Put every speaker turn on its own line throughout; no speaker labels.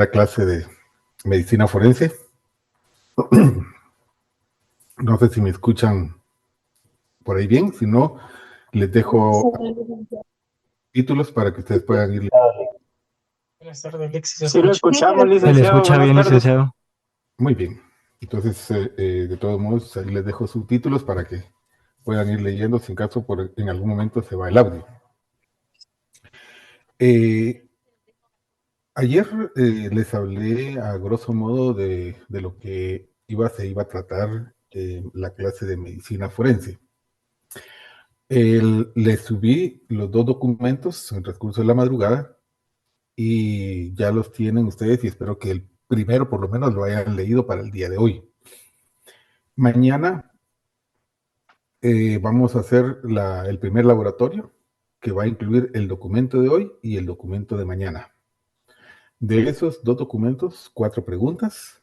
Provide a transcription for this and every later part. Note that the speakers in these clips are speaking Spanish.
La clase de medicina forense. No sé si me escuchan por ahí bien, si no, les dejo títulos para que ustedes puedan ir.
Buenas tardes, Alexis. Sí, lo escuchamos, licenciado. Se le escucha bien, licenciado.
Muy bien. Entonces, de todos modos, ahí les dejo subtítulos para que puedan ir leyendo, sin caso en algún momento se va el audio. Ayer les hablé a grosso modo de lo que se iba a tratar la clase de medicina forense. Les subí los dos documentos en el transcurso de la madrugada y ya los tienen ustedes y espero que el primero por lo menos lo hayan leído para el día de hoy. Mañana vamos a hacer el primer laboratorio que va a incluir el documento de hoy y el documento de mañana. De esos dos documentos, 4 preguntas,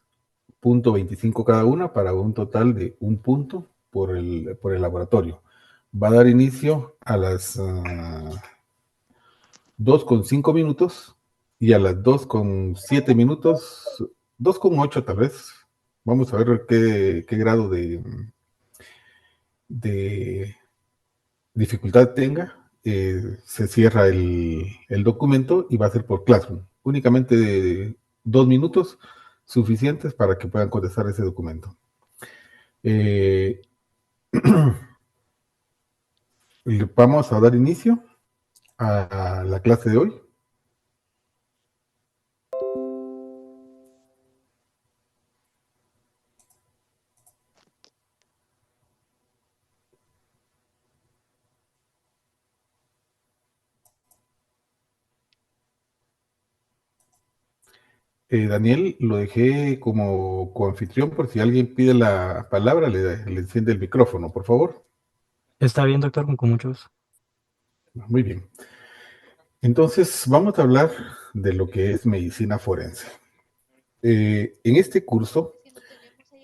punto 25 cada una para un total de 1 punto por el laboratorio. Va a dar inicio a las 2:05 minutos y a las 2:07 minutos, 2:08 tal vez. Vamos a ver qué grado de dificultad tenga. Se cierra el documento y va a ser por Classroom. Únicamente de 2 minutos suficientes para que puedan contestar ese documento. Vamos a dar inicio a la clase de hoy. Daniel, lo dejé como coanfitrión por si alguien pide la palabra, le enciende el micrófono, por favor.
Está bien, doctor, con mucho gusto.
Muy bien. Entonces, vamos a hablar de lo que es medicina forense. En este curso,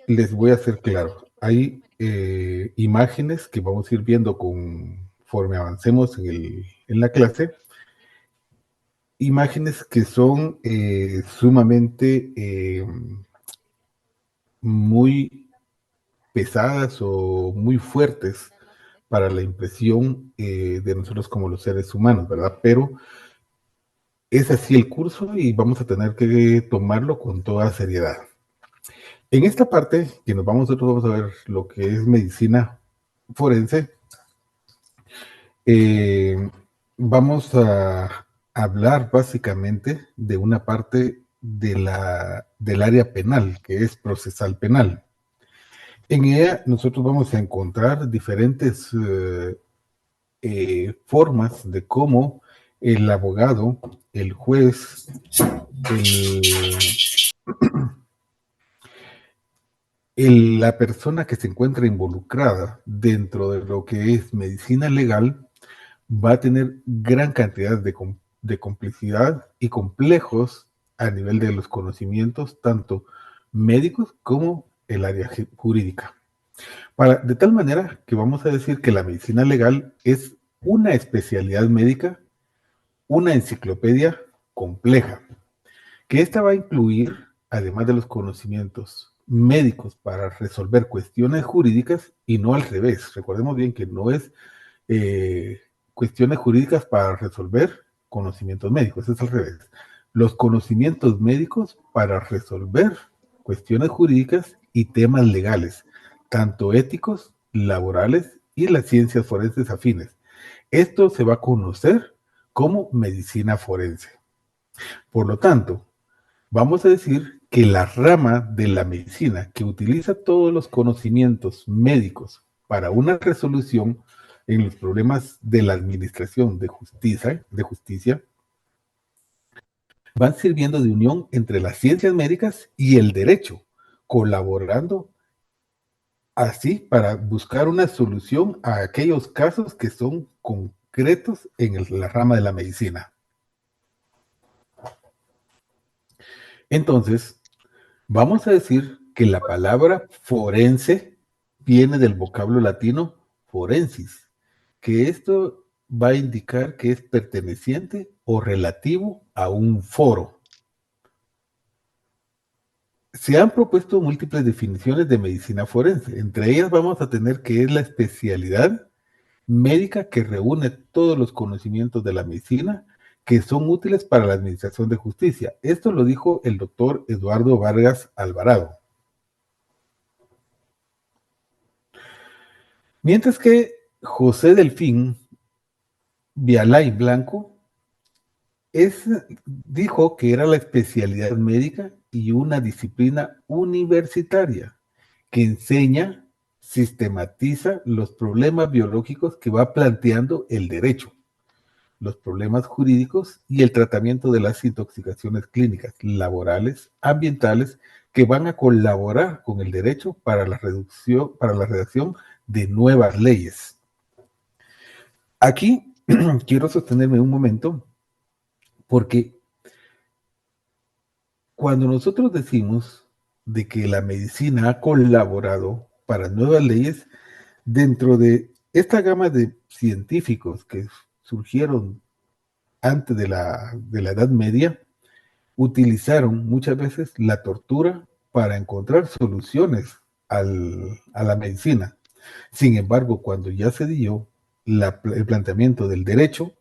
les voy a hacer claro, hay imágenes que vamos a ir viendo conforme avancemos en la clase, imágenes que son sumamente muy pesadas o muy fuertes para la impresión de nosotros como los seres humanos, ¿verdad? Pero es así el curso y vamos a tener que tomarlo con toda seriedad. En esta parte que nosotros vamos a ver lo que es medicina forense, vamos a hablar básicamente de una parte del área penal, que es procesal penal. En ella nosotros vamos a encontrar diferentes formas de cómo el abogado, el juez, la persona que se encuentra involucrada dentro de lo que es medicina legal va a tener gran cantidad de complicidad y complejos a nivel de los conocimientos, tanto médicos como el área jurídica. De tal manera que vamos a decir que la medicina legal es una especialidad médica, una enciclopedia compleja, que esta va a incluir, además de los conocimientos médicos para resolver cuestiones jurídicas, y no al revés. Recordemos bien que no es cuestiones jurídicas para resolver conocimientos médicos, es al revés. Los conocimientos médicos para resolver cuestiones jurídicas y temas legales, tanto éticos, laborales y las ciencias forenses afines. Esto se va a conocer como medicina forense. Por lo tanto, vamos a decir que la rama de la medicina que utiliza todos los conocimientos médicos para una resolución en los problemas de la administración de justicia, van sirviendo de unión entre las ciencias médicas y el derecho, colaborando así para buscar una solución a aquellos casos que son concretos en la rama de la medicina. Entonces, vamos a decir que la palabra forense viene del vocablo latino forensis, que esto va a indicar que es perteneciente o relativo a un foro. Se han propuesto múltiples definiciones de medicina forense. Entre ellas vamos a tener que es la especialidad médica que reúne todos los conocimientos de la medicina que son útiles para la administración de justicia. Esto lo dijo el doctor Eduardo Vargas Alvarado. Mientras que José Delfín Vialay Blanco dijo que era la especialidad médica y una disciplina universitaria que enseña, sistematiza los problemas biológicos que va planteando el derecho, los problemas jurídicos y el tratamiento de las intoxicaciones clínicas, laborales, ambientales, que van a colaborar con el derecho para la redacción de nuevas leyes. Aquí quiero sostenerme un momento, porque cuando nosotros decimos de que la medicina ha colaborado para nuevas leyes, dentro de esta gama de científicos que surgieron antes de la Edad Media, utilizaron muchas veces la tortura para encontrar soluciones a la medicina. Sin embargo, cuando ya se dio el planteamiento del derecho,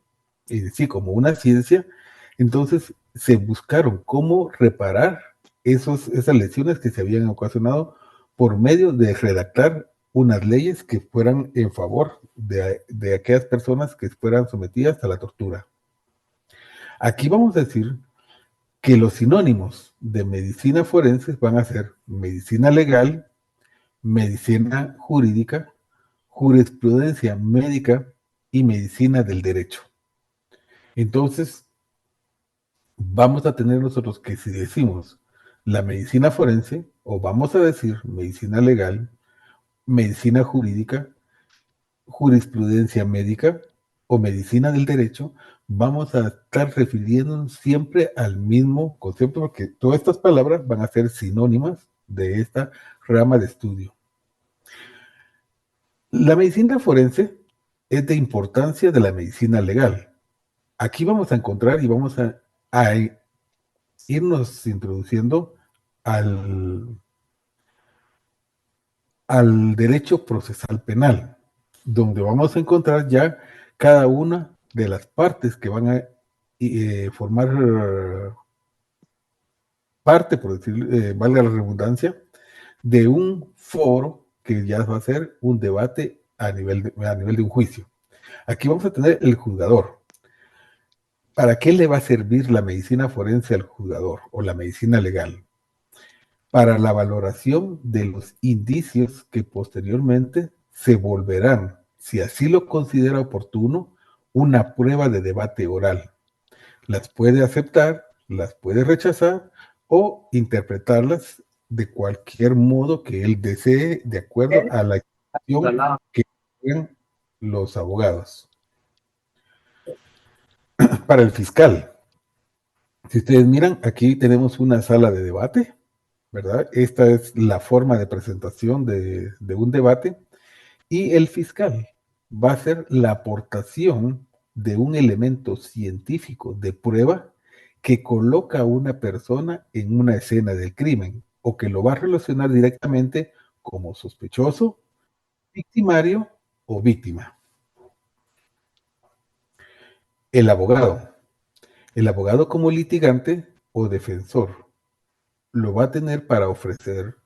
es decir, como una ciencia, entonces se buscaron cómo reparar esas lesiones que se habían ocasionado por medio de redactar unas leyes que fueran en favor de aquellas personas que fueran sometidas a la tortura. Aquí vamos a decir que los sinónimos de medicina forense van a ser medicina legal, medicina jurídica, jurisprudencia médica y medicina del derecho. Entonces, vamos a tener nosotros que si decimos la medicina forense, o vamos a decir medicina legal, medicina jurídica, jurisprudencia médica o medicina del derecho, vamos a estar refiriéndonos siempre al mismo concepto, porque todas estas palabras van a ser sinónimas de esta rama de estudio. La medicina forense es de importancia de la medicina legal. Aquí vamos a encontrar y vamos a irnos introduciendo al derecho procesal penal, donde vamos a encontrar ya cada una de las partes que van a formar parte, por decir, valga la redundancia, de un foro que ya va a ser un debate a nivel de un juicio. Aquí vamos a tener el juzgador. ¿Para qué le va a servir la medicina forense al juzgador o la medicina legal? Para la valoración de los indicios que posteriormente se volverán, si así lo considera oportuno, una prueba de debate oral. Las puede aceptar, las puede rechazar o interpretarlas de cualquier modo que él desee, de acuerdo a la explicación que tengan los abogados. Para el fiscal, si ustedes miran, aquí tenemos una sala de debate, ¿verdad? Esta es la forma de presentación de un debate, y el fiscal va a hacer la aportación de un elemento científico de prueba que coloca a una persona en una escena del crimen o que lo va a relacionar directamente como sospechoso, victimario o víctima. El abogado como litigante o defensor lo va a tener para ofrecer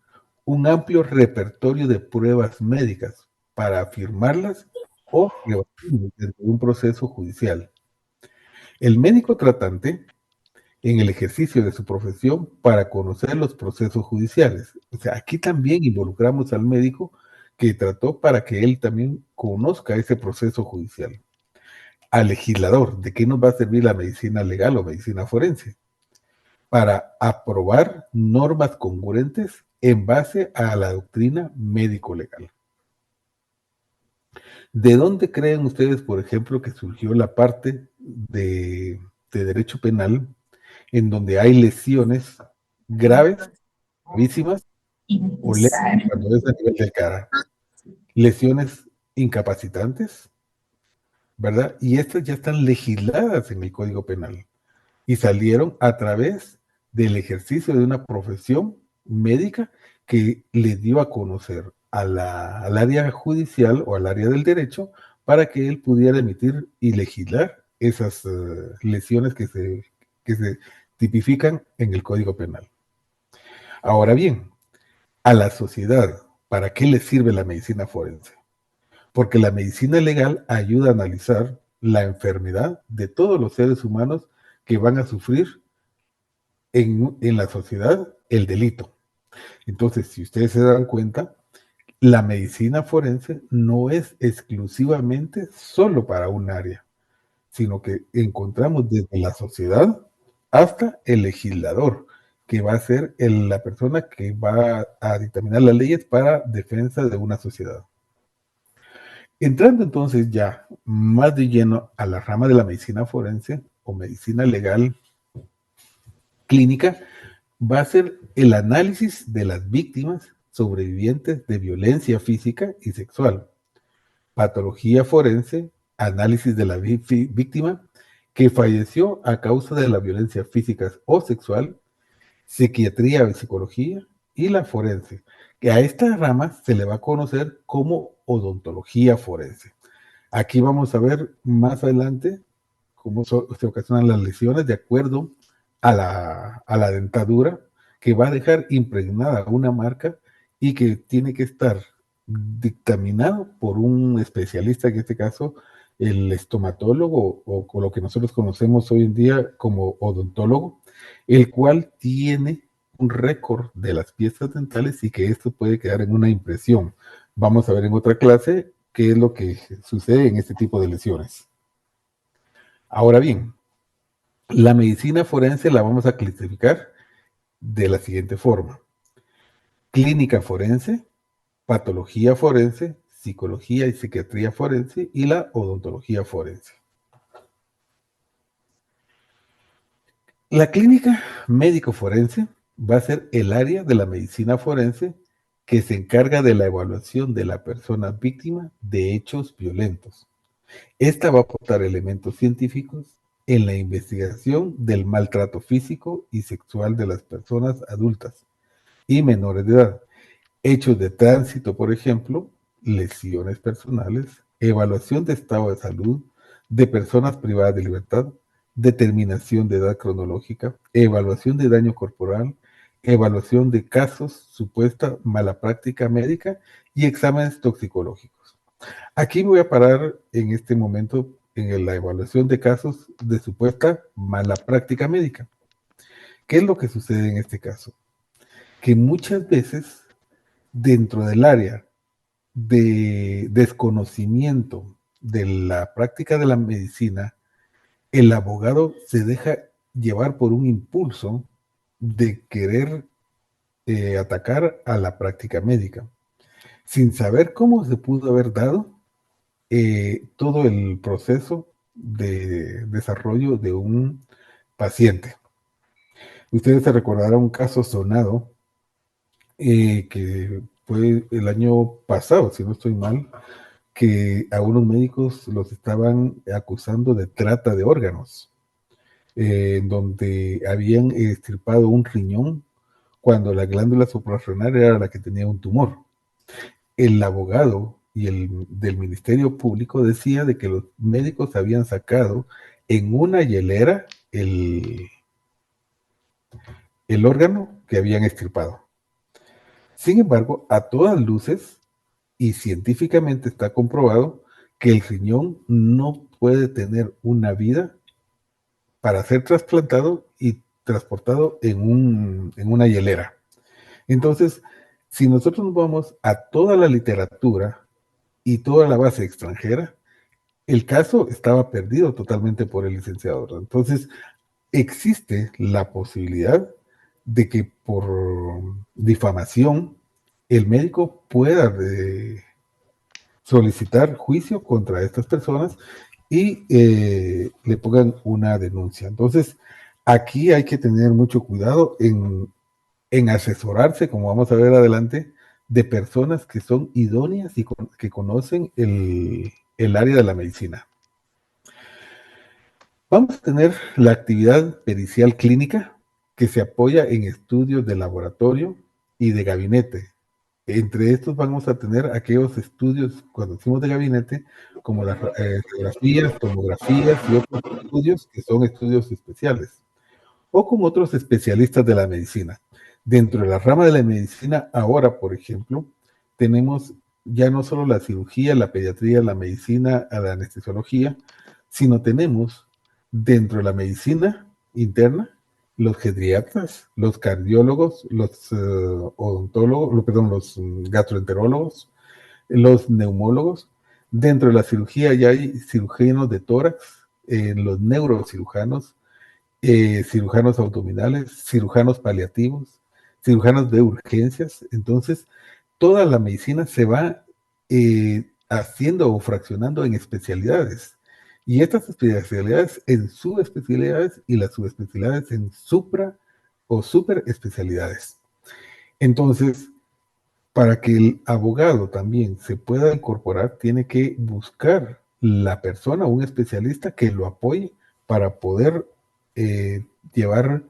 un amplio repertorio de pruebas médicas para afirmarlas o rebatirlas dentro de un proceso judicial. El médico tratante, en el ejercicio de su profesión, para conocer los procesos judiciales. O sea, aquí también involucramos al médico que trató para que él también conozca ese proceso judicial. Al legislador, ¿de qué nos va a servir la medicina legal o medicina forense? Para aprobar normas congruentes en base a la doctrina médico-legal. ¿De dónde creen ustedes, por ejemplo, que surgió la parte de derecho penal en donde hay lesiones graves, gravísimas, o leves cuando es a nivel de cara? Lesiones incapacitantes, ¿verdad? Y estas ya están legisladas en el Código Penal y salieron a través del ejercicio de una profesión médica que le dio a conocer al área judicial o al área del derecho para que él pudiera emitir y legislar esas lesiones que se tipifican en el Código Penal. Ahora bien, a la sociedad, ¿para qué le sirve la medicina forense? Porque la medicina legal ayuda a analizar la enfermedad de todos los seres humanos que van a sufrir en la sociedad el delito. Entonces, si ustedes se dan cuenta, la medicina forense no es exclusivamente solo para un área, sino que encontramos desde la sociedad hasta el legislador, que va a ser la persona que va a dictaminar las leyes para defensa de una sociedad. Entrando entonces ya más de lleno a la rama de la medicina forense o medicina legal clínica, va a ser el análisis de las víctimas sobrevivientes de violencia física y sexual, patología forense, análisis de la víctima que falleció a causa de la violencia física o sexual, psiquiatría o psicología y la forense, que a esta rama se le va a conocer como odontología forense. Aquí vamos a ver más adelante cómo se ocasionan las lesiones de acuerdo a la dentadura, que va a dejar impregnada una marca y que tiene que estar dictaminado por un especialista, en este caso el estomatólogo o con lo que nosotros conocemos hoy en día como odontólogo, el cual tiene un récord de las piezas dentales y que esto puede quedar en una impresión. Vamos a ver en otra clase qué es lo que sucede en este tipo de lesiones. Ahora bien, la medicina forense la vamos a clasificar de la siguiente forma: clínica forense, patología forense, psicología y psiquiatría forense y la odontología forense. La clínica médico forense va a ser el área de la medicina forense que se encarga de la evaluación de la persona víctima de hechos violentos. Esta va a aportar elementos científicos en la investigación del maltrato físico y sexual de las personas adultas y menores de edad, hechos de tránsito, por ejemplo, lesiones personales, evaluación de estado de salud de personas privadas de libertad, determinación de edad cronológica, evaluación de daño corporal, evaluación de casos, supuesta mala práctica médica y exámenes toxicológicos. Aquí me voy a parar en este momento en la evaluación de casos de supuesta mala práctica médica. ¿Qué es lo que sucede en este caso? Que muchas veces dentro del área de desconocimiento de la práctica de la medicina, el abogado se deja llevar por un impulso de querer atacar a la práctica médica, sin saber cómo se pudo haber dado todo el proceso de desarrollo de un paciente. Ustedes se recordarán un caso sonado que fue el año pasado, si no estoy mal, que a unos médicos los estaban acusando de trata de órganos, donde habían extirpado un riñón cuando la glándula suprarrenal era la que tenía un tumor. El abogado y el del Ministerio Público decía de que los médicos habían sacado en una hielera el órgano que habían extirpado. Sin embargo, a todas luces y científicamente está comprobado que el riñón no puede tener una vida para ser trasplantado y transportado en una hielera. Entonces, si nosotros nos vamos a toda la literatura y toda la base extranjera, el caso estaba perdido totalmente por el licenciado. Entonces, existe la posibilidad de que por difamación el médico pueda solicitar juicio contra estas personas y le pongan una denuncia. Entonces, aquí hay que tener mucho cuidado en asesorarse, como vamos a ver adelante, de personas que son idóneas y que conocen el área de la medicina. Vamos a tener la actividad pericial clínica que se apoya en estudios de laboratorio, y de gabinete. Entre estos vamos a tener aquellos estudios, cuando decimos de gabinete, como las radiografías, tomografías y otros estudios que son estudios especiales, o con otros especialistas de la medicina. Dentro de la rama de la medicina, ahora, por ejemplo, tenemos ya no solo la cirugía, la pediatría, la medicina, la anestesiología, sino tenemos dentro de la medicina interna los geriatras, los cardiólogos, los odontólogos, perdón, los gastroenterólogos, los neumólogos. Dentro de la cirugía ya hay cirujanos de tórax, los neurocirujanos, cirujanos abdominales, cirujanos paliativos, cirujanos de urgencias. Entonces, toda la medicina se va haciendo o fraccionando en especialidades. Y estas especialidades en subespecialidades y las subespecialidades en supra o super especialidades. Entonces, para que el abogado también se pueda incorporar, tiene que buscar la persona, un especialista que lo apoye para poder llevar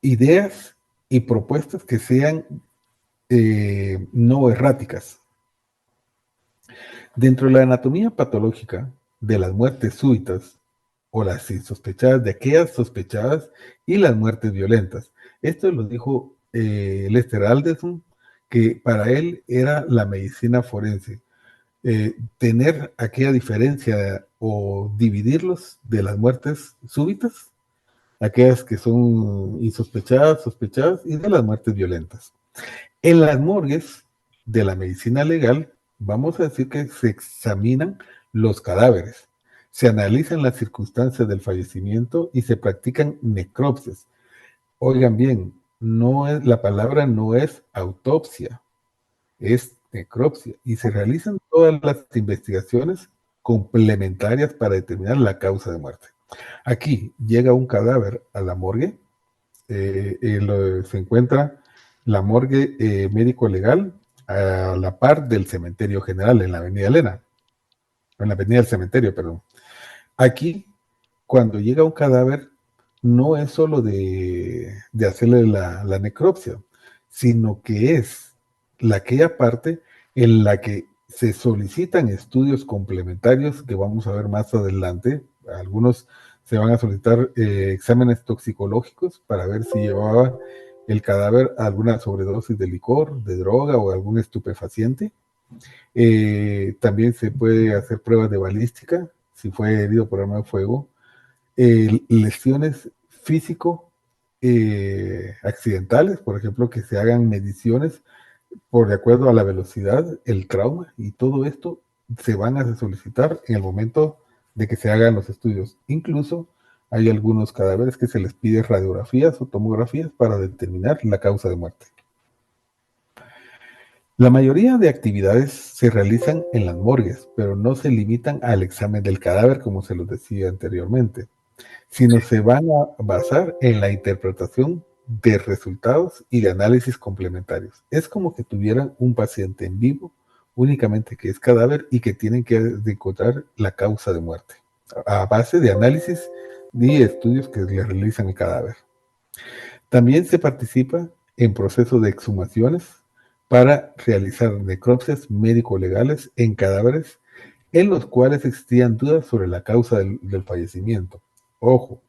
ideas y propuestas que sean no erráticas. Dentro de la anatomía patológica de las muertes súbitas o las insospechadas, de aquellas sospechadas y las muertes violentas. Esto lo dijo Lester Alderson, que para él era la medicina forense. Tener aquella diferencia o dividirlos de las muertes súbitas, aquellas que son insospechadas, sospechadas, y de las muertes violentas. En las morgues de la medicina legal, vamos a decir que se examinan los cadáveres, se analizan las circunstancias del fallecimiento y se practican necropsias. Oigan bien, la palabra no es autopsia, es necropsia, y se realizan todas las investigaciones complementarias para determinar la causa de muerte. Aquí llega un cadáver a la morgue, se encuentra la morgue médico-legal a la par del cementerio general en la avenida Elena, en la avenida del cementerio, perdón. Aquí, cuando llega un cadáver, no es solo de hacerle la necropsia, sino que es aquella parte en la que se solicitan estudios complementarios que vamos a ver más adelante. Algunos se van a solicitar exámenes toxicológicos para ver si llevaba el cadáver a alguna sobredosis de licor, de droga o algún estupefaciente. También se puede hacer pruebas de balística si fue herido por arma de fuego. Lesiones físico accidentales, por ejemplo, que se hagan mediciones por de acuerdo a la velocidad, el trauma, y todo esto se van a solicitar en el momento de que se hagan los estudios. Incluso hay algunos cadáveres que se les pide radiografías o tomografías para determinar la causa de muerte. La mayoría de actividades se realizan en las morgues, pero no se limitan al examen del cadáver, como se los decía anteriormente, sino se van a basar en la interpretación de resultados y de análisis complementarios. Es como que tuvieran un paciente en vivo, únicamente que es cadáver y que tienen que encontrar la causa de muerte, a base de análisis y estudios que le realizan el cadáver. También se participa en procesos de exhumaciones para realizar necropsias médico-legales en cadáveres en los cuales existían dudas sobre la causa del fallecimiento. Ojo,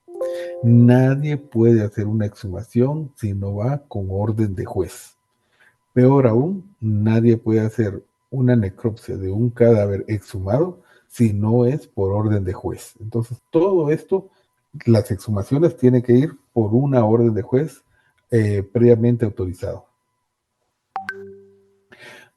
nadie puede hacer una exhumación si no va con orden de juez. Peor aún, nadie puede hacer una necropsia de un cadáver exhumado si no es por orden de juez. Entonces, todo esto, las exhumaciones tienen que ir por una orden de juez previamente autorizado.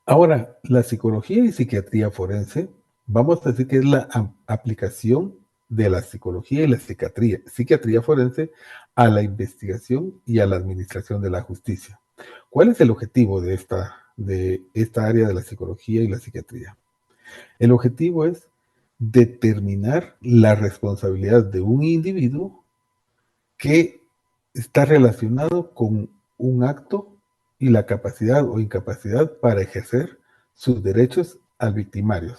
Ahora, la psicología y psiquiatría forense, vamos a decir que es la aplicación de la psicología y la psiquiatría forense a la investigación y a la administración de la justicia. ¿Cuál es el objetivo de esta área de la psicología y la psiquiatría? El objetivo es determinar la responsabilidad de un individuo que está relacionado con un acto y la capacidad o incapacidad para ejercer sus derechos al victimario.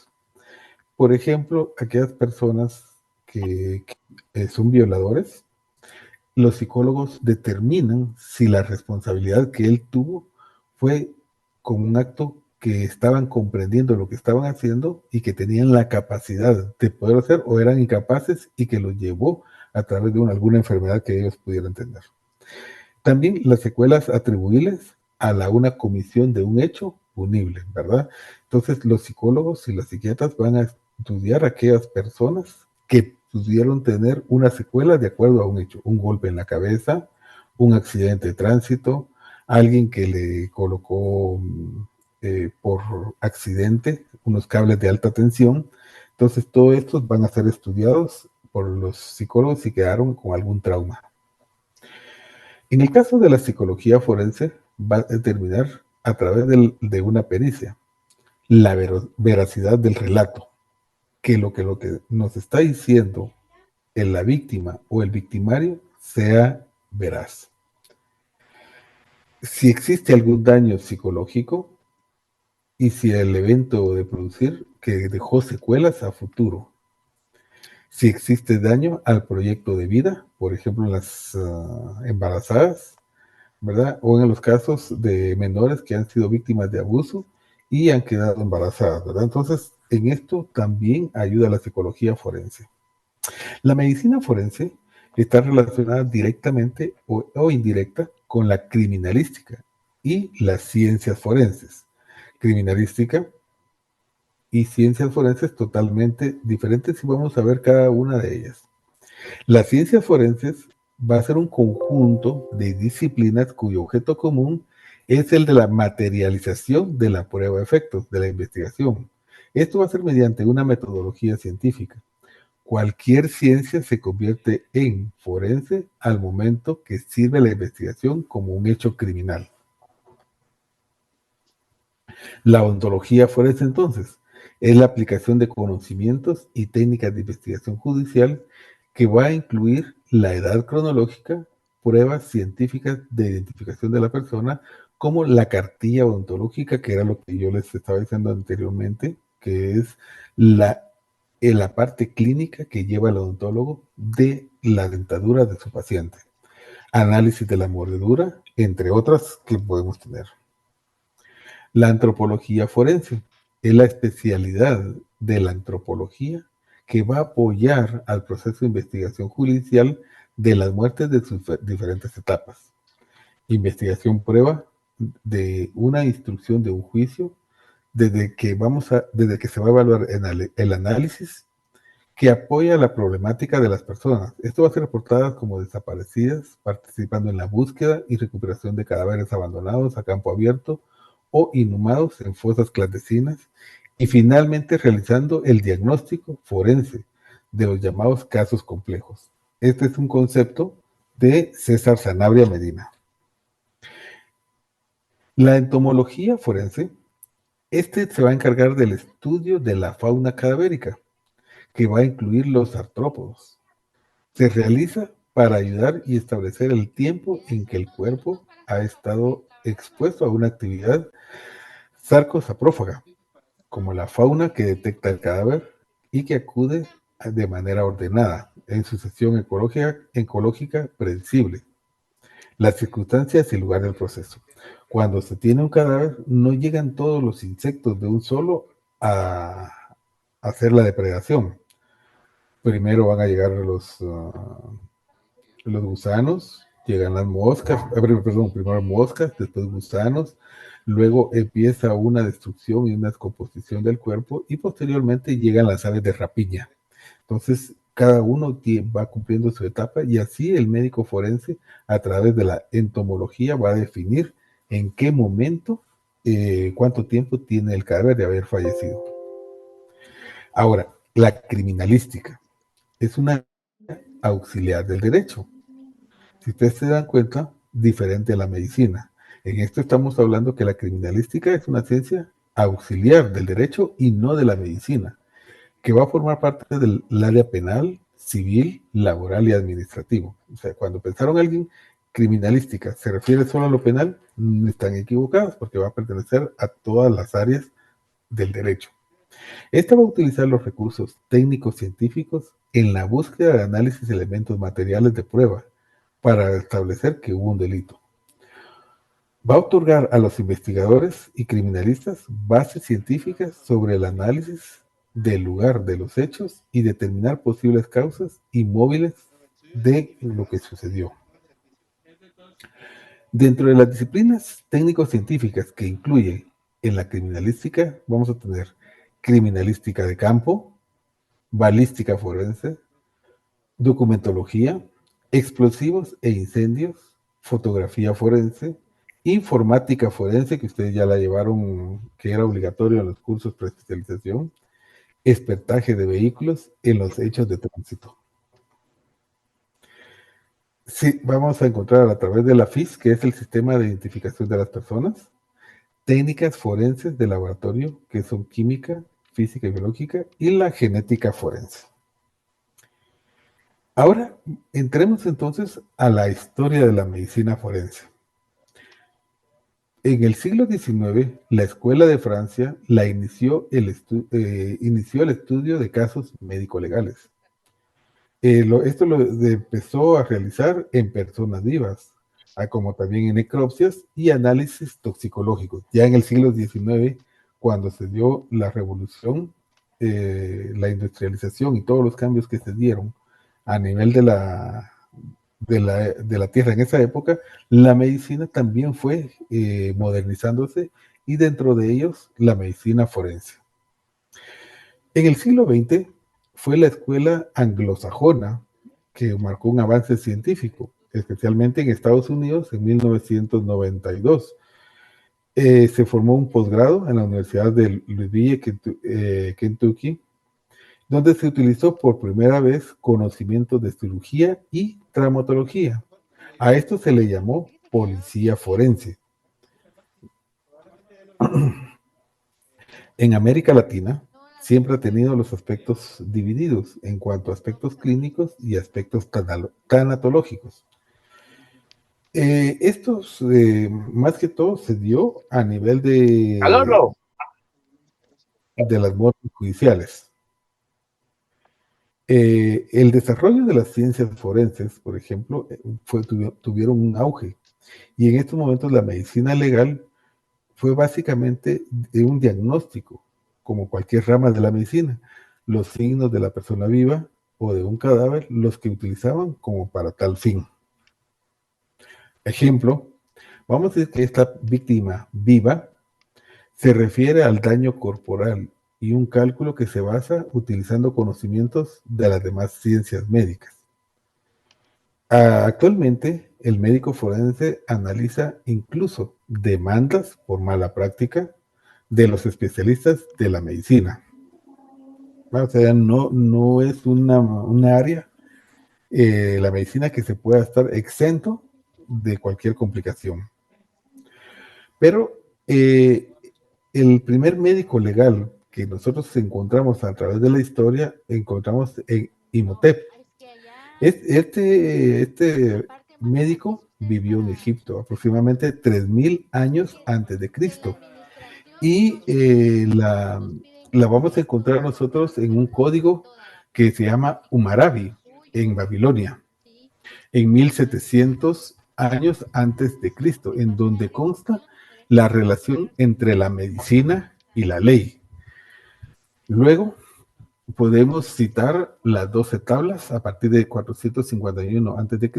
Por ejemplo, aquellas personas que son violadores, los psicólogos determinan si la responsabilidad que él tuvo fue como un acto que estaban comprendiendo lo que estaban haciendo y que tenían la capacidad de poder hacer, o eran incapaces y que los llevó a través de alguna enfermedad que ellos pudieran tener. También las secuelas atribuibles a una comisión de un hecho punible, ¿verdad? Entonces los psicólogos y las psiquiatras van a estudiar a aquellas personas que pudieron tener una secuela de acuerdo a un hecho, un golpe en la cabeza, un accidente de tránsito, alguien que le colocó por accidente unos cables de alta tensión. Entonces todos estos van a ser estudiados por los psicólogos si quedaron con algún trauma. En el caso de la psicología forense, va a determinar a través de una pericia la veracidad del relato, que lo que nos está diciendo la víctima o el victimario sea veraz. Si existe algún daño psicológico y si el evento de producir que dejó secuelas a futuro. Si existe daño al proyecto de vida, por ejemplo, en las embarazadas, ¿verdad? O en los casos de menores que han sido víctimas de abuso y han quedado embarazadas, ¿verdad? Entonces, en esto también ayuda la psicología forense. La medicina forense está relacionada directamente o indirecta con la criminalística y las ciencias forenses. Criminalística y ciencias forenses totalmente diferentes y vamos a ver cada una de ellas. Las ciencias forenses va a ser un conjunto de disciplinas cuyo objeto común es el de la materialización de la prueba de efectos, de la investigación. Esto va a ser mediante una metodología científica. Cualquier ciencia se convierte en forense al momento que sirve la investigación como un hecho criminal. La ontología forense, entonces, es la aplicación de conocimientos y técnicas de investigación judicial que va a incluir la edad cronológica, pruebas científicas de identificación de la persona, como la cartilla odontológica, que era lo que yo les estaba diciendo anteriormente, que es la parte clínica que lleva el odontólogo de la dentadura de su paciente. Análisis de la mordedura, entre otras que podemos tener. La antropología forense es la especialidad de la antropología que va a apoyar al proceso de investigación judicial de las muertes de sus diferentes etapas. Investigación prueba de una instrucción de un juicio desde que se va a evaluar el análisis que apoya la problemática de las personas. Esto va a ser reportadas como desaparecidas, participando en la búsqueda y recuperación de cadáveres abandonados a campo abierto o inhumados en fosas clandestinas, y finalmente realizando el diagnóstico forense de los llamados casos complejos. Este es un concepto de César Sanabria Medina. La entomología forense, se va a encargar del estudio de la fauna cadavérica, que va a incluir los artrópodos. Se realiza para ayudar y establecer el tiempo en que el cuerpo ha estado expuesto a una actividad sarcosaprófaga, como la fauna que detecta el cadáver y que acude de manera ordenada en sucesión ecológica predecible. Las circunstancias y el lugar del proceso. Cuando se tiene un cadáver, no llegan todos los insectos de un solo a hacer la depredación. Primero van a llegar los gusanos, llegan las moscas, primero moscas, después gusanos, luego empieza una destrucción y una descomposición del cuerpo y posteriormente llegan las aves de rapiña. Entonces, cada uno va cumpliendo su etapa y así el médico forense, a través de la entomología, va a definir en qué momento, cuánto tiempo tiene el cadáver de haber fallecido. Ahora, la criminalística es una auxiliar del derecho. Si ustedes se dan cuenta, diferente a la medicina. En esto estamos hablando que la criminalística es una ciencia auxiliar del derecho y no de la medicina, que va a formar parte del área penal, civil, laboral y administrativo. O sea, cuando pensaron alguien criminalística se refiere solo a lo penal, están equivocados porque va a pertenecer a todas las áreas del derecho. Esta va a utilizar los recursos técnicos científicos en la búsqueda de análisis de elementos materiales de prueba, para establecer que hubo un delito. Va a otorgar a los investigadores y criminalistas bases científicas sobre el análisis del lugar de los hechos y determinar posibles causas y móviles de lo que sucedió. Dentro de las disciplinas técnico-científicas que incluye en la criminalística, vamos a tener criminalística de campo, balística forense, documentología, explosivos e incendios, fotografía forense, informática forense, que ustedes ya la llevaron, que era obligatorio en los cursos de especialización, expertaje de vehículos en los hechos de tránsito. Sí, vamos a encontrar a través de la FIS, que es el Sistema de Identificación de las Personas, técnicas forenses de laboratorio, que son química, física y biológica, y la genética forense. Ahora, entremos entonces a la historia de la medicina forense. En el siglo XIX, la Escuela de Francia inició el estudio de casos médico-legales. Esto lo empezó a realizar en personas vivas, como también en necropsias y análisis toxicológicos. Ya en el siglo XIX, cuando se dio la revolución, la industrialización y todos los cambios que se dieron a nivel de la Tierra en esa época, la medicina también fue modernizándose y dentro de ellos la medicina forense. En el siglo XX fue la escuela anglosajona que marcó un avance científico, especialmente en Estados Unidos en 1992. Se formó un posgrado en la Universidad de Louisville, Kentucky, donde se utilizó por primera vez conocimientos de cirugía y traumatología. A esto se le llamó policía forense. En América Latina siempre ha tenido los aspectos divididos en cuanto a aspectos clínicos y aspectos tanatológicos. Estos, más que todo, se dio a nivel de las muertes judiciales. El desarrollo de las ciencias forenses, por ejemplo, tuvieron un auge. Y en estos momentos la medicina legal fue básicamente un diagnóstico, como cualquier rama de la medicina. Los signos de la persona viva o de un cadáver, los que utilizaban como para tal fin. Ejemplo, vamos a decir que esta víctima viva se refiere al daño corporal y un cálculo que se basa utilizando conocimientos de las demás ciencias médicas. Actualmente, el médico forense analiza incluso demandas por mala práctica de los especialistas de la medicina. O sea, no es una área, la medicina, que se pueda estar exento de cualquier complicación. Pero el primer médico legal que nosotros encontramos a través de la historia, encontramos en Imhotep. Este médico vivió en Egipto aproximadamente 3000 años antes de Cristo. Y la vamos a encontrar nosotros en un código que se llama Hammurabi, en Babilonia, en 1700 años antes de Cristo, en donde consta la relación entre la medicina y la ley. Luego podemos citar las 12 tablas a partir de 451 a.C.,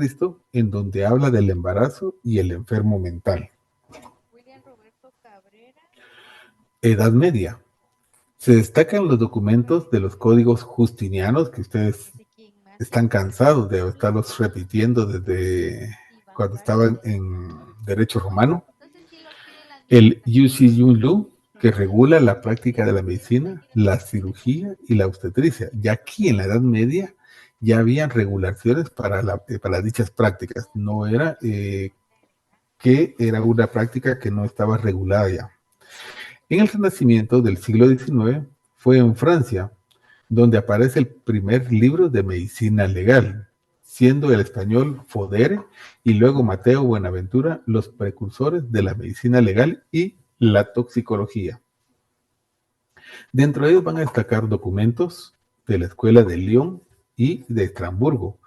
en donde habla del embarazo y el enfermo mental. Edad Media. Se destacan los documentos de los códigos justinianos, que ustedes están cansados de estarlos repitiendo desde cuando estaban en derecho romano. El Yuxi Yunlu, que regula la práctica de la medicina, la cirugía y la obstetricia. Ya aquí en la Edad Media ya habían regulaciones para dichas prácticas. No era que era una práctica que no estaba regulada ya. En el Renacimiento del siglo XIX fue en Francia donde aparece el primer libro de medicina legal, siendo el español Fodere y luego Mateo Buenaventura los precursores de la medicina legal y la toxicología. Dentro de ellos van a destacar documentos de la Escuela de Lyon y de Estrasburgo,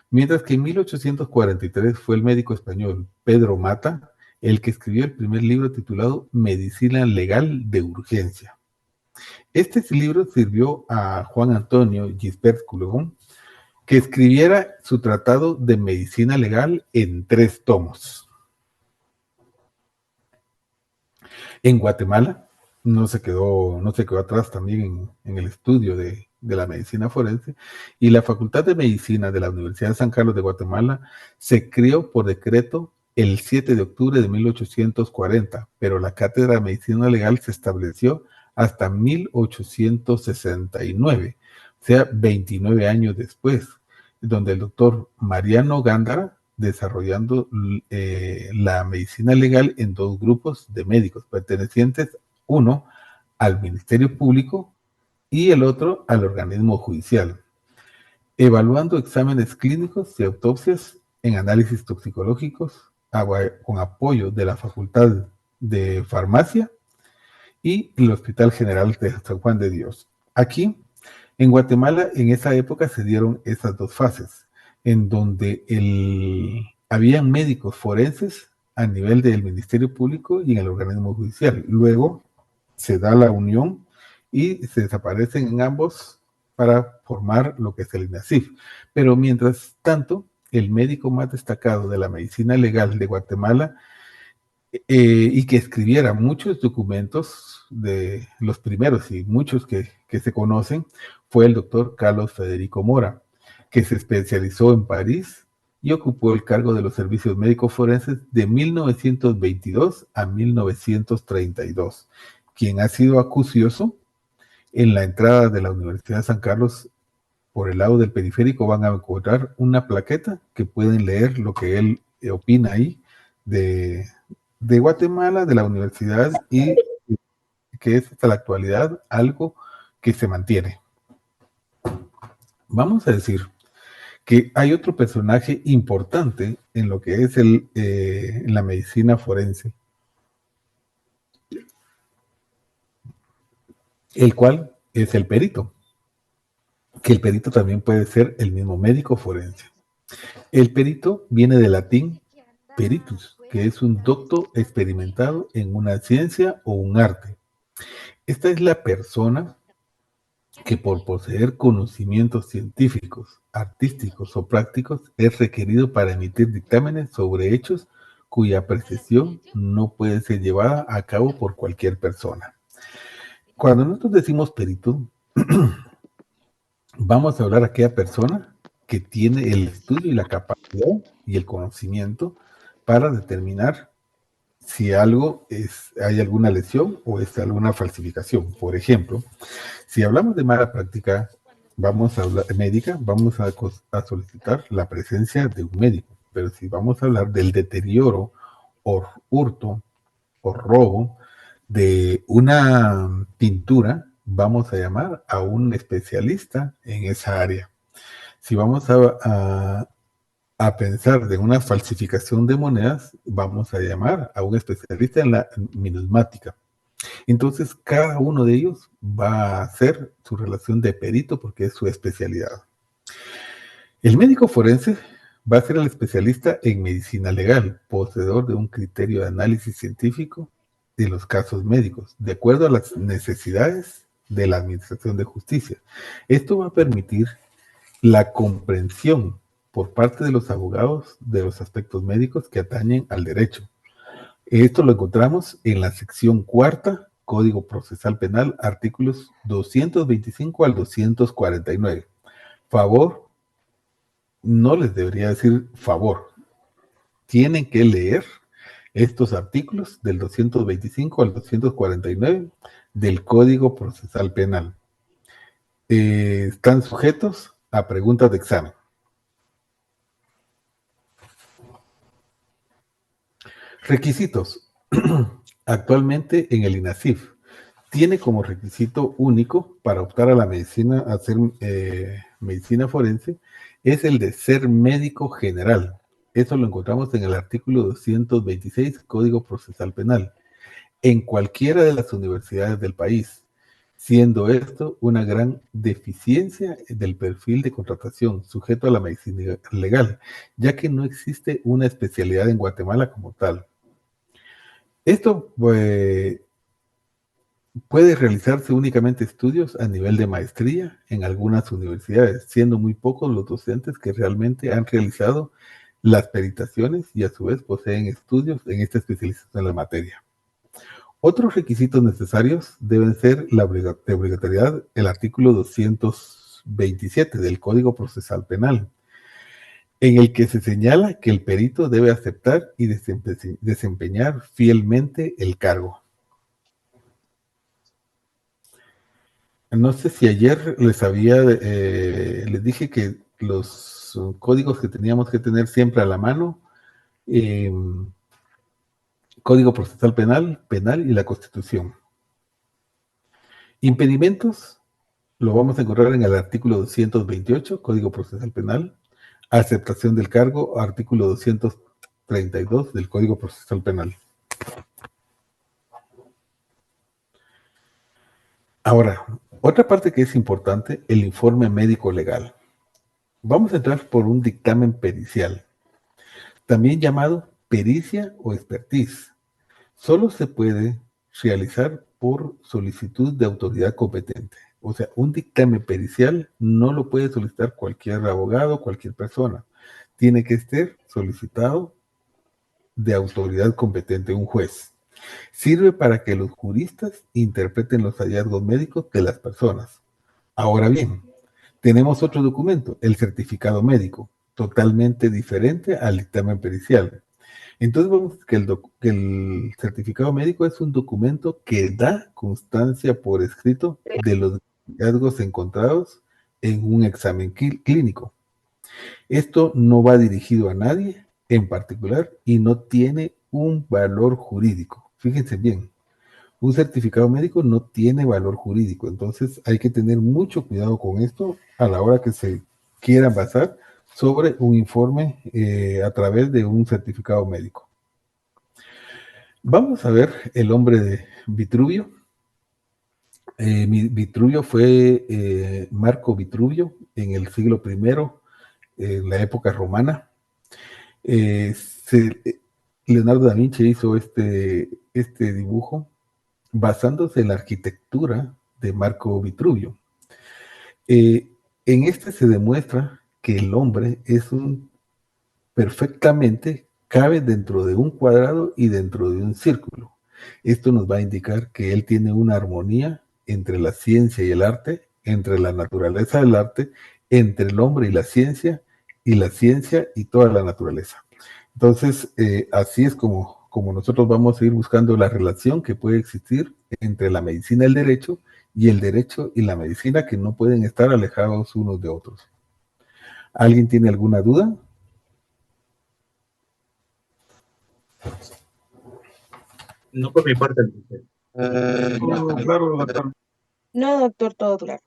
Mientras que en 1843 fue el médico español Pedro Mata el que escribió el primer libro titulado Medicina Legal de Urgencia. Este libro sirvió a Juan Antonio Gisbert Coulomb que escribiera su tratado de medicina legal en 3 tomos. En Guatemala no se quedó atrás también en el estudio de la medicina forense, y la Facultad de Medicina de la Universidad de San Carlos de Guatemala se creó por decreto el 7 de octubre de 1840, pero la cátedra de medicina legal se estableció hasta 1869, o sea, 29 años después, donde el doctor Mariano Gándara, desarrollando la medicina legal en 2 grupos de médicos pertenecientes, uno al Ministerio Público y el otro al organismo judicial, evaluando exámenes clínicos y autopsias en análisis toxicológicos con apoyo de la Facultad de Farmacia y el Hospital General de San Juan de Dios. Aquí, en Guatemala, en esa época se dieron esas 2 fases, en donde habían médicos forenses a nivel del Ministerio Público y en el organismo judicial. Luego se da la unión y se desaparecen en ambos para formar lo que es el INASIF. Pero mientras tanto, el médico más destacado de la medicina legal de Guatemala y que escribiera muchos documentos de los primeros y muchos que se conocen, fue el doctor Carlos Federico Mora, que se especializó en París y ocupó el cargo de los servicios médicos forenses de 1922 a 1932, quien ha sido acucioso. En la entrada de la Universidad de San Carlos, por el lado del periférico, van a encontrar una plaqueta que pueden leer lo que él opina ahí de Guatemala, de la universidad, y que es hasta la actualidad algo que se mantiene. Vamos a decir que hay otro personaje importante en lo que es en la medicina forense, el cual es el perito, que el perito también puede ser el mismo médico forense. El perito viene del latín peritus, que es un docto experimentado en una ciencia o un arte. Esta es la persona que por poseer conocimientos científicos, artísticos o prácticos es requerido para emitir dictámenes sobre hechos cuya apreciación no puede ser llevada a cabo por cualquier persona. Cuando nosotros decimos perito, vamos a hablar a aquella persona que tiene el estudio y la capacidad y el conocimiento para determinar si hay alguna lesión o es alguna falsificación. Por ejemplo, si hablamos de mala práctica médica, vamos a solicitar la presencia de un médico. Pero si vamos a hablar del deterioro o hurto o robo de una pintura, vamos a llamar a un especialista en esa área. Si vamos a pensar de una falsificación de monedas, vamos a llamar a un especialista en la numismática. Entonces, cada uno de ellos va a hacer su relación de perito porque es su especialidad. El médico forense va a ser el especialista en medicina legal, poseedor de un criterio de análisis científico de los casos médicos, de acuerdo a las necesidades de la administración de justicia. Esto va a permitir la comprensión por parte de los abogados de los aspectos médicos que atañen al derecho. Esto lo encontramos en la sección 4, Código Procesal Penal, artículos 225 al 249. Favor, no les debería decir favor. Tienen que leer estos artículos del 225 al 249 del Código Procesal Penal. Están sujetos a preguntas de examen. Requisitos. Actualmente en el INASIF tiene como requisito único para optar a la medicina, a hacer medicina forense, es el de ser médico general. Eso lo encontramos en el artículo 226, Código Procesal Penal. En cualquiera de las universidades del país, siendo esto una gran deficiencia del perfil de contratación sujeto a la medicina legal, ya que no existe una especialidad en Guatemala como tal. Esto puede realizarse únicamente estudios a nivel de maestría en algunas universidades, siendo muy pocos los docentes que realmente han realizado las peritaciones y a su vez poseen estudios en esta especialización en la materia. Otros requisitos necesarios deben ser la de obligatoriedad, el artículo 227 del Código Procesal Penal, en el que se señala que el perito debe aceptar y desempeñar fielmente el cargo. No sé si ayer les dije que los códigos que teníamos que tener siempre a la mano, eh, Código Procesal Penal, Penal y la Constitución. Impedimentos, lo vamos a encontrar en el artículo 228, Código Procesal Penal. Aceptación del cargo, artículo 232 del Código Procesal Penal. Ahora, otra parte que es importante, el informe médico legal. Vamos a entrar por un dictamen pericial, también llamado pericia o expertise. Solo se puede realizar por solicitud de autoridad competente. O sea, un dictamen pericial no lo puede solicitar cualquier abogado, cualquier persona. Tiene que estar solicitado de autoridad competente, un juez. Sirve para que los juristas interpreten los hallazgos médicos de las personas. Ahora bien, tenemos otro documento, el certificado médico, totalmente diferente al dictamen pericial. Entonces vemos que el certificado médico es un documento que da constancia por escrito de los hallazgos encontrados en un examen clínico. Esto no va dirigido a nadie en particular y no tiene un valor jurídico. Fíjense bien, un certificado médico no tiene valor jurídico, entonces hay que tener mucho cuidado con esto a la hora que se quiera basar sobre un informe a través de un certificado médico. Vamos a ver el hombre de Vitruvio. Vitruvio fue Marco Vitruvio en el siglo I, en la época romana. Eh, se, Leonardo da Vinci hizo este dibujo basándose en la arquitectura de Marco Vitruvio. En este se demuestra que el hombre es perfectamente cabe dentro de un cuadrado y dentro de un círculo. Esto nos va a indicar que él tiene una armonía entre la ciencia y el arte, entre la naturaleza y el arte, entre el hombre y la ciencia y toda la naturaleza. Entonces, así es como nosotros vamos a ir buscando la relación que puede existir entre la medicina y el derecho y la medicina, que no pueden estar alejados unos de otros. ¿Alguien tiene alguna duda?
No por mi parte.
Claro, doctor.
No, doctor, todo claro.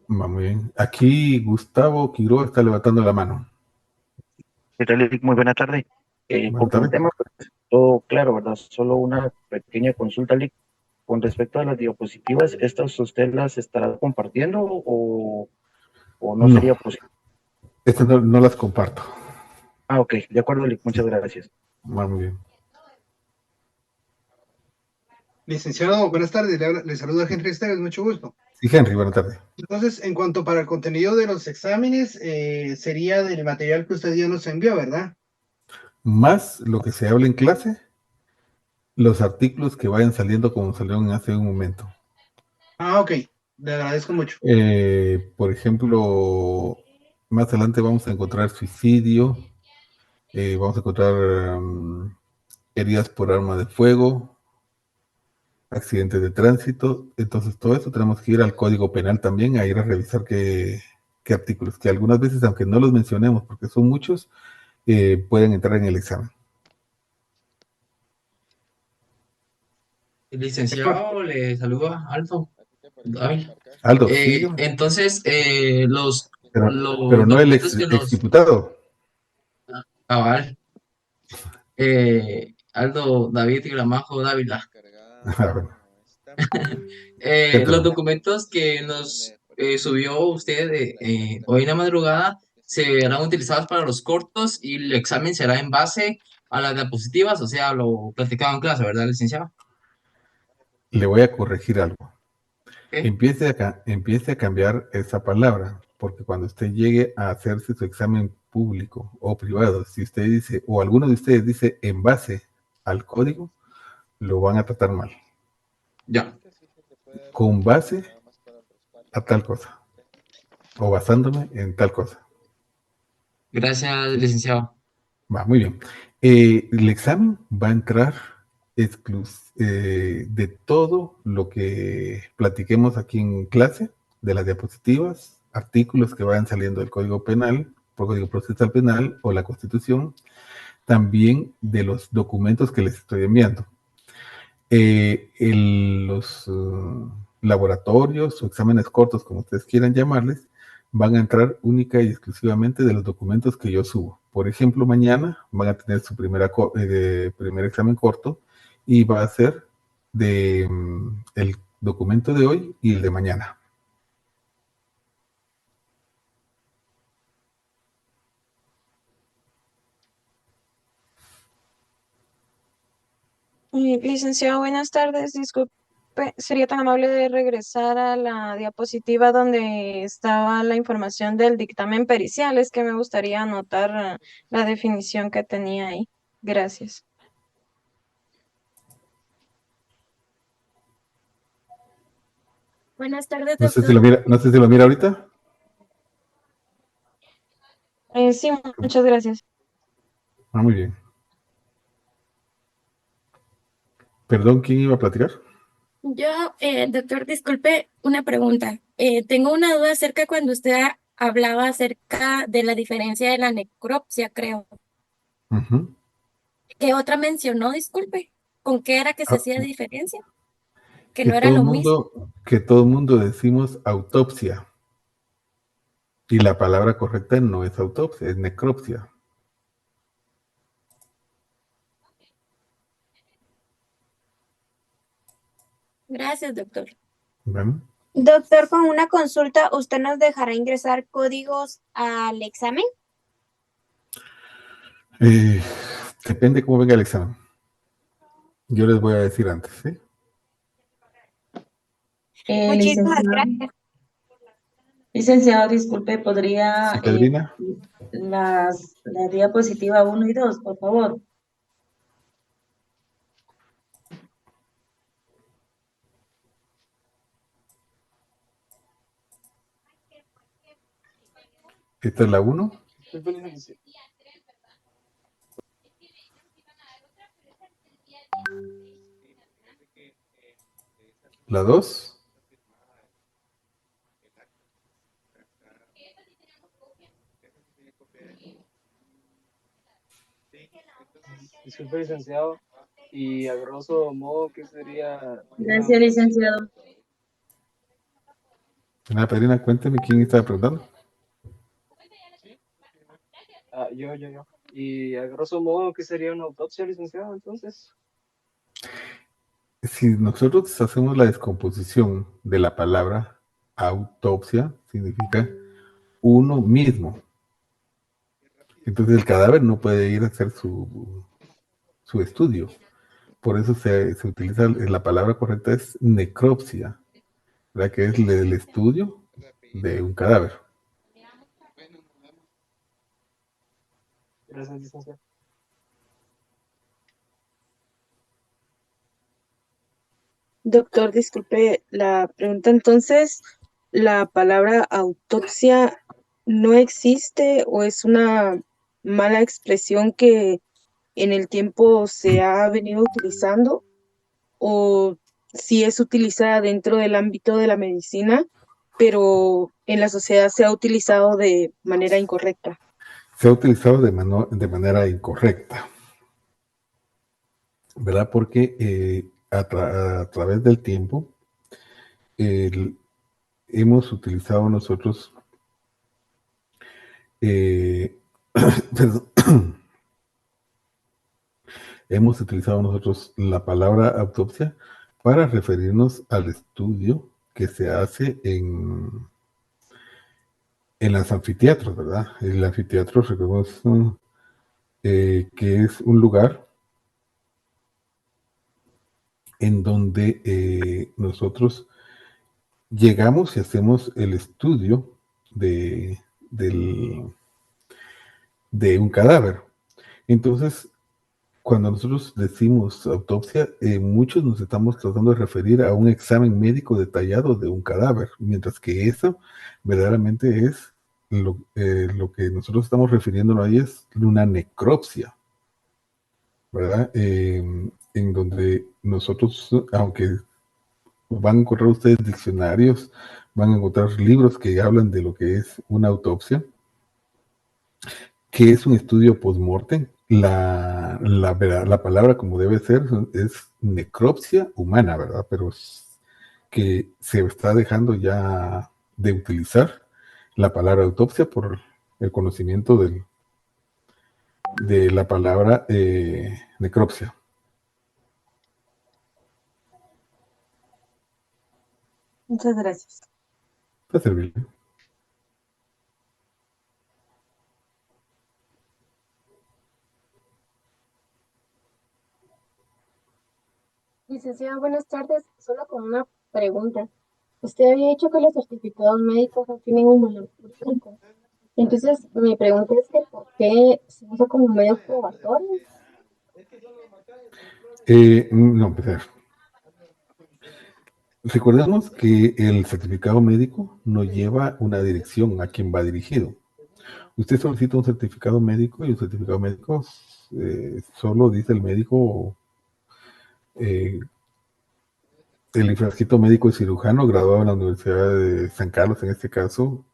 Muy bien. Aquí Gustavo Quiroga está levantando la mano.
¿Qué tal, Eric? Muy buena tarde.
Buenas
Como
tardes.
tema, pues, todo claro, ¿verdad? Solo una pequeña consulta, Lick. Con respecto a las diapositivas, ¿estas usted las estará compartiendo o no sería posible?
Estas no las comparto.
Ah, ok, de acuerdo, Lick. Muchas gracias.
Muy bien.
Licenciado, buenas tardes. Le saluda Henry Esteves, mucho gusto.
Sí, Henry, buenas tardes.
Entonces, en cuanto para el contenido de los exámenes, sería del material que usted ya nos envió, ¿verdad?
Más lo que se habla en clase, los artículos que vayan saliendo como salieron hace un momento.
Ah, ok. Le agradezco mucho.
Por ejemplo, más adelante vamos a encontrar suicidio, vamos a encontrar heridas por arma de fuego, accidentes de tránsito. Entonces, todo eso tenemos que ir al Código Penal también, a ir a revisar qué artículos, que algunas veces, aunque no los mencionemos, porque son muchos, pueden entrar en el examen.
Licenciado, le saluda Aldo. David.
Aldo, sí,
Entonces, los
pero no el
documentos que nos...
exdiputado.
Cabal, Aldo David Gramajo Dávila.
Ah, bueno.
Los
Cuéntame.
documentos que nos subió usted hoy en la madrugada serán utilizados para los cortos y el examen será en base a las diapositivas, o sea, lo platicado en clase, ¿verdad, licenciado?
Le voy a corregir algo.
¿Qué?
Empiece a cambiar esa palabra, porque cuando usted llegue a hacerse su examen público o privado, si usted dice, o alguno de ustedes dice en base al código, lo van a tratar mal.
Ya,
Con base a tal cosa, o basándome en tal cosa.
gracias,
¿Sí?
licenciado.
Va, muy bien. El examen va a entrar de todo lo que platiquemos aquí en clase, de las diapositivas, artículos que vayan saliendo del Código Penal, Código Procesal Penal o la Constitución, también de los documentos que les estoy enviando. Los laboratorios o exámenes cortos, como ustedes quieran llamarles, van a entrar única y exclusivamente de los documentos que yo subo. Por ejemplo, mañana van a tener su primer examen corto y va a ser el documento de hoy y el de mañana.
Licenciado, buenas tardes. Disculpe, ¿sería tan amable de regresar a la diapositiva donde estaba la información del dictamen pericial? Es que me gustaría anotar la definición que tenía ahí. Gracias.
Buenas tardes,
No sé si lo
doctor.
mira, no sé si lo mira ahorita.
Sí, muchas gracias.
Ah, muy bien. Perdón, ¿quién iba a platicar?
Yo, doctor, disculpe una pregunta. Tengo una duda acerca cuando usted hablaba acerca de la diferencia de la necropsia, creo.
Ujú.
¿Qué otra mencionó? Disculpe. ¿Con qué era que se
Ah,
hacía diferencia? Que
que
no era
todo el
lo mismo.
mundo, que todo el mundo decimos autopsia. Y la palabra correcta no es autopsia, es necropsia.
Gracias, doctor.
Bueno,
Doctor, con una consulta, ¿usted nos dejará ingresar códigos al examen?
eh, depende cómo venga el examen. Yo les voy a decir antes, ¿sí?
Muchísimas
Licenciado,
gracias.
licenciado, disculpe, ¿podría
Sí, Pedrina.
la diapositiva 1 y 2, por favor?
Esta es la 1, la 2.
Disculpe, licenciado. Y a grosso modo, ¿qué sería una
Gracias,
autopsia?
licenciado.
Nada, Pedrina, cuénteme quién estaba preguntando.
Ah, yo. Y a grosso modo, ¿qué sería una autopsia, licenciado, entonces?
Si nosotros hacemos la descomposición de la palabra autopsia, significa uno mismo. Entonces el cadáver no puede ir a hacer su estudio. Por eso se utiliza, la palabra correcta es necropsia, ¿verdad? Que es el estudio de un cadáver.
Gracias, licenciado.
Doctor, disculpe la pregunta. Entonces, ¿la palabra autopsia no existe o es una mala expresión que en el tiempo se ha venido utilizando? ¿O si es utilizada dentro del ámbito de la medicina, pero en la sociedad se ha utilizado de manera incorrecta?
Se ha utilizado de manera incorrecta, ¿verdad? Porque a través del tiempo el- hemos utilizado nosotros, eh, perdón, hemos utilizado nosotros la palabra autopsia para referirnos al estudio que se hace en los anfiteatros, ¿verdad? El anfiteatro, recordemos, que es un lugar en donde nosotros llegamos y hacemos el estudio de, del- de un cadáver. Entonces, cuando nosotros decimos autopsia, muchos nos estamos tratando de referir a un examen médico detallado de un cadáver, mientras que eso verdaderamente es lo que nosotros estamos refiriéndonos ahí es una necropsia, ¿verdad? En donde nosotros, aunque van a encontrar ustedes diccionarios, van a encontrar libros que hablan de lo que es una autopsia, que es un estudio post-mortem. La palabra como debe ser es necropsia humana, ¿verdad? Pero que se está dejando ya de utilizar la palabra autopsia por el conocimiento de la palabra necropsia.
Muchas gracias.
Para servirle.
Licenciada, buenas tardes. Solo con una pregunta. Usted había dicho que los certificados médicos no tienen un valor jurídico. Entonces, mi pregunta es que ¿por qué se usa como medio probatorio?
No, pues, a ver. Recordemos que el certificado médico no lleva una dirección a quien va dirigido. Usted solicita un certificado médico y el certificado médico solo dice el médico, eh, el infrascrito médico y cirujano graduado en la Universidad de San Carlos, en este caso,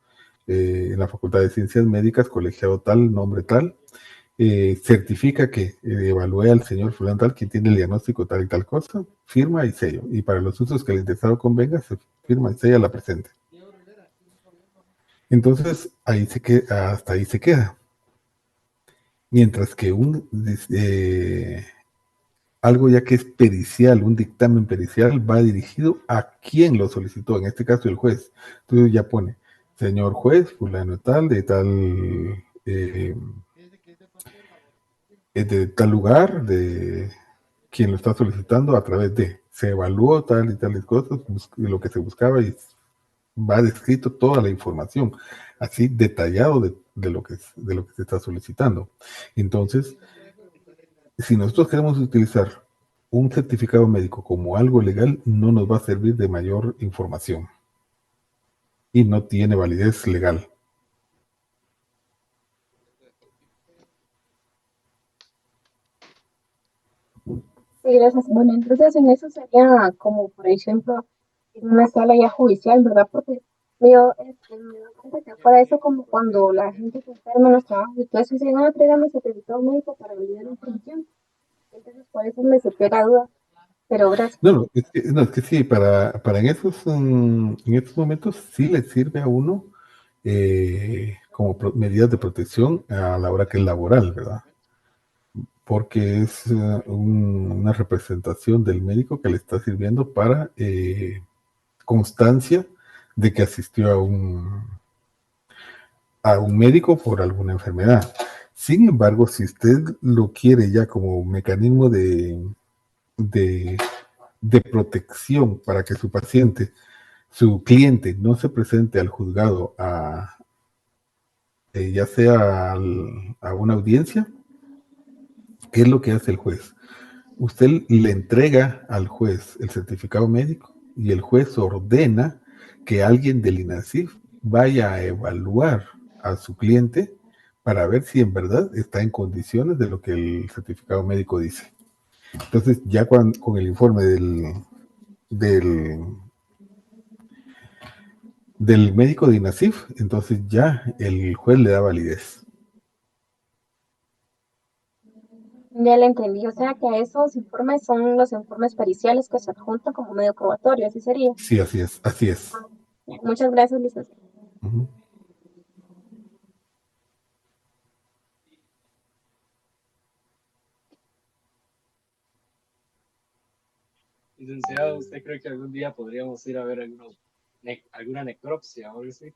en la Facultad de Ciencias Médicas, colegiado tal, nombre tal, certifica que evalúe al señor fulano tal, quien tiene el diagnóstico tal y tal cosa, firma y sello. Y para los usos que el interesado convenga, se firma y sella la presente. Entonces, hasta ahí se queda. Mientras que algo ya que es pericial, un dictamen pericial, va dirigido a quien lo solicitó, en este caso el juez. Entonces ya pone, señor juez, fulano eh, de tal lugar, de quien lo está solicitando a través de, se evaluó tal y tales cosas, lo que se buscaba y va descrito toda la información, así detallado de lo que se está solicitando. Entonces, si nosotros queremos utilizar un certificado médico como algo legal, no nos va a servir de mayor información y no tiene validez legal.
Sí, gracias. Bueno, entonces en eso sería como, por ejemplo, en una sala ya judicial, ¿verdad? Porque me doy cuenta que fuera eso como cuando la gente se enferma en los trabajos y todo eso, dicen, ah, tráigame certificado médico para validar la información. Entonces, por eso me surgió la duda, pero gracias.
No, es que sí, en estos momentos sí le sirve a uno como medidas de protección a la hora que es laboral, ¿verdad? Porque es una representación del médico que le está sirviendo para constancia de que asistió a un médico por alguna enfermedad. Sin embargo, si usted lo quiere ya como mecanismo de, de protección para que su paciente, su cliente, no se presente al juzgado ya sea a una audiencia, ¿qué es lo que hace el juez? Usted le entrega al juez el certificado médico y el juez ordena que alguien del INASIF vaya a evaluar a su cliente para ver si en verdad está en condiciones de lo que el certificado médico dice. Entonces, ya con el informe del, del médico de INASIF, entonces ya el juez le da validez.
Ya le entendí, o sea que esos informes son los informes periciales que se adjuntan como medio probatorio, así sería.
Sí, así es, así es.
Muchas gracias, licenciada.
Ujú.
Licenciado, ¿usted cree que algún día podríamos ir a ver alguna necropsia o algo así?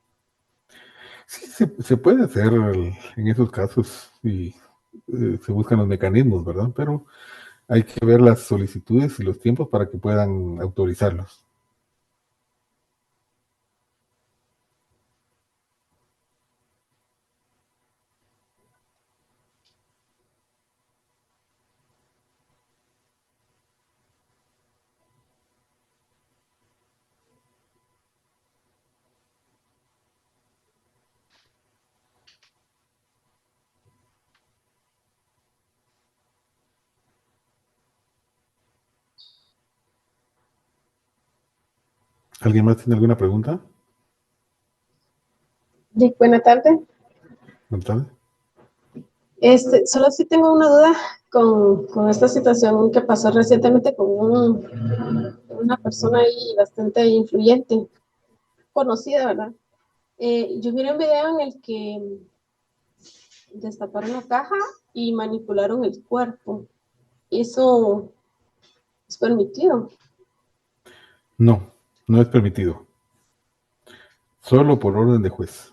Sí, se puede hacer en esos casos y se buscan los mecanismos, ¿verdad? Pero hay que ver las solicitudes y los tiempos para que puedan autorizarlos. ¿Alguien más tiene alguna pregunta?
Sí, buena tarde.
Buenas tardes.
Solo sí tengo una duda con esta situación que pasó recientemente con una persona ahí bastante influyente, conocida, ¿verdad? Yo miré un video en el que destaparon la caja y manipularon el cuerpo. Eso es permitido.
No, no es permitido. Solo por orden de juez.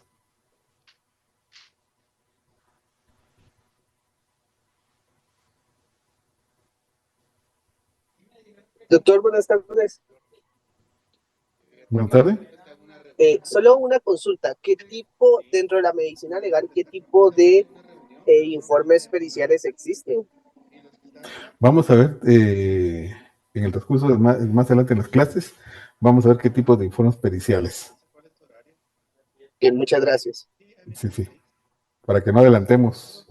Doctor, buenas tardes.
Buenas tardes.
Solo una consulta. ¿Qué tipo, dentro de la medicina legal, qué tipo de informes periciales existen?
Vamos a ver en el transcurso de más adelante en las clases, vamos a ver qué tipo de informes periciales.
Bien, muchas gracias.
Sí, sí. Para que no adelantemos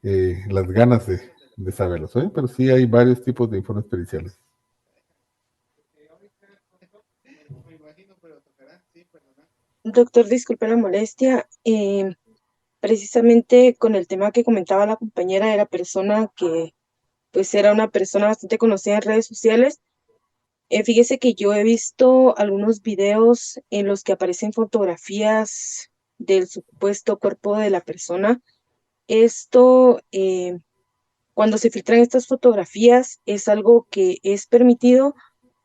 las ganas de saberlos, ¿eh? Pero sí hay varios tipos de informes periciales.
Doctor, disculpe la molestia. Precisamente con el tema que comentaba la compañera de la persona que pues era una persona bastante conocida en redes sociales. Fíjese que yo he visto algunos videos en los que aparecen fotografías del supuesto cuerpo de la persona. Esto, cuando se filtran estas fotografías, ¿es algo que es permitido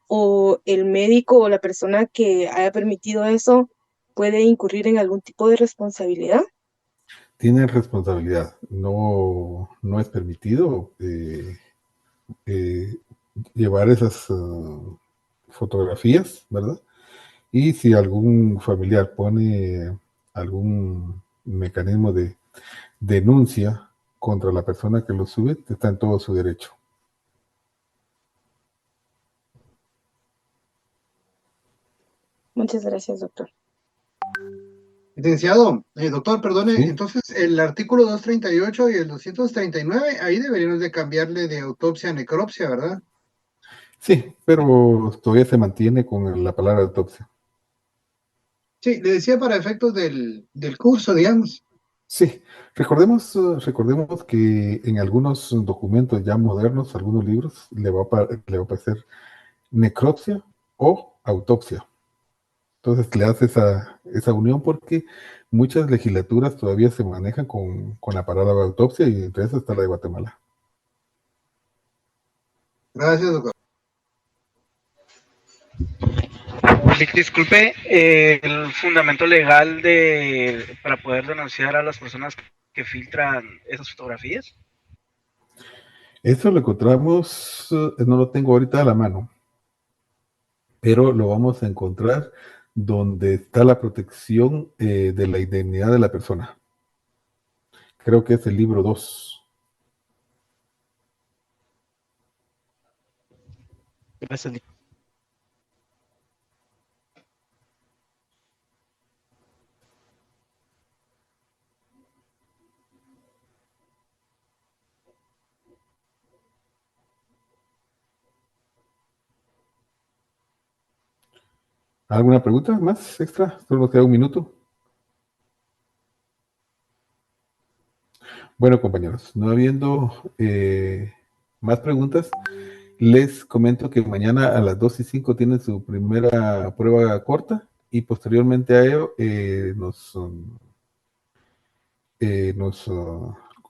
o el médico o la persona que haya permitido eso puede incurrir en algún tipo de responsabilidad?
Tienen responsabilidad. No, no es permitido eh, llevar esas fotografías, ¿verdad? Y si algún familiar pone algún mecanismo de denuncia contra la persona que lo sube, está en todo su derecho.
Muchas gracias, doctor.
Licenciado, doctor, perdone,
¿Sí?
entonces el artículo 238 y el 239, ahí deberíamos de cambiarle de autopsia a necropsia, ¿verdad?
Sí, pero todavía se mantiene con la palabra autopsia.
Sí, le decía para efectos del curso, digamos.
Sí, recordemos que en algunos documentos ya modernos, algunos libros, le va a aparecer necropsia o autopsia. Entonces le hace esa unión porque muchas legislaturas todavía se manejan con la palabra autopsia y entre esas está la de Guatemala.
Gracias, doctor.
Disculpe, el fundamento legal para poder denunciar a las personas que filtran esas fotografías.
Eso lo encontramos, no lo tengo ahorita a la mano, pero lo vamos a encontrar donde está la protección de la indemnidad de la persona. Creo que es el libro 2.
Gracias.
¿Alguna pregunta más extra? Solo nos queda un minuto. Bueno, compañeros, no habiendo más preguntas, les comento que mañana a las 2:05 tienen su primera prueba corta y posteriormente a ello nos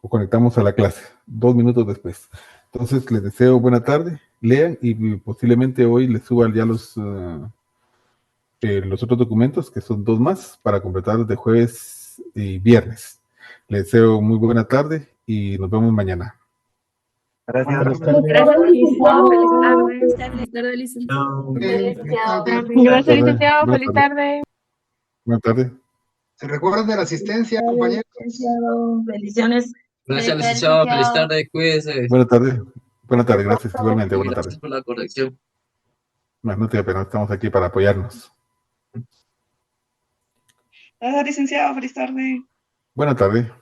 conectamos a la clase, 2 minutos después. Entonces, les deseo buena tarde lean y posiblemente hoy les suban ya los otros documentos, que son 2 más, para completar de jueves y viernes. Les deseo muy buena tarde y nos vemos mañana.
Gracias.
Buenas
Gracias,
tardes.
licenciado. Feliz tarde.
Feliz tarde, licenciado.
Chao.
Feliz tarde.
Gracias, licenciado. Feliz tarde.
Buenas tardes.
Se recuerden de la asistencia, compañeros.
Licenciado, bendiciones.
Gracias,
Feliz tarde,
licenciado. Feliz
licenciado.
tarde. Cuídese.
Buenas tardes. Buenas tardes, gracias igualmente.
Y
Buenas
gracias
tardes.
por la corrección.
No te da pena, estamos aquí para apoyarnos.
Gracias, licenciado. Feliz tarde.
Buenas tardes.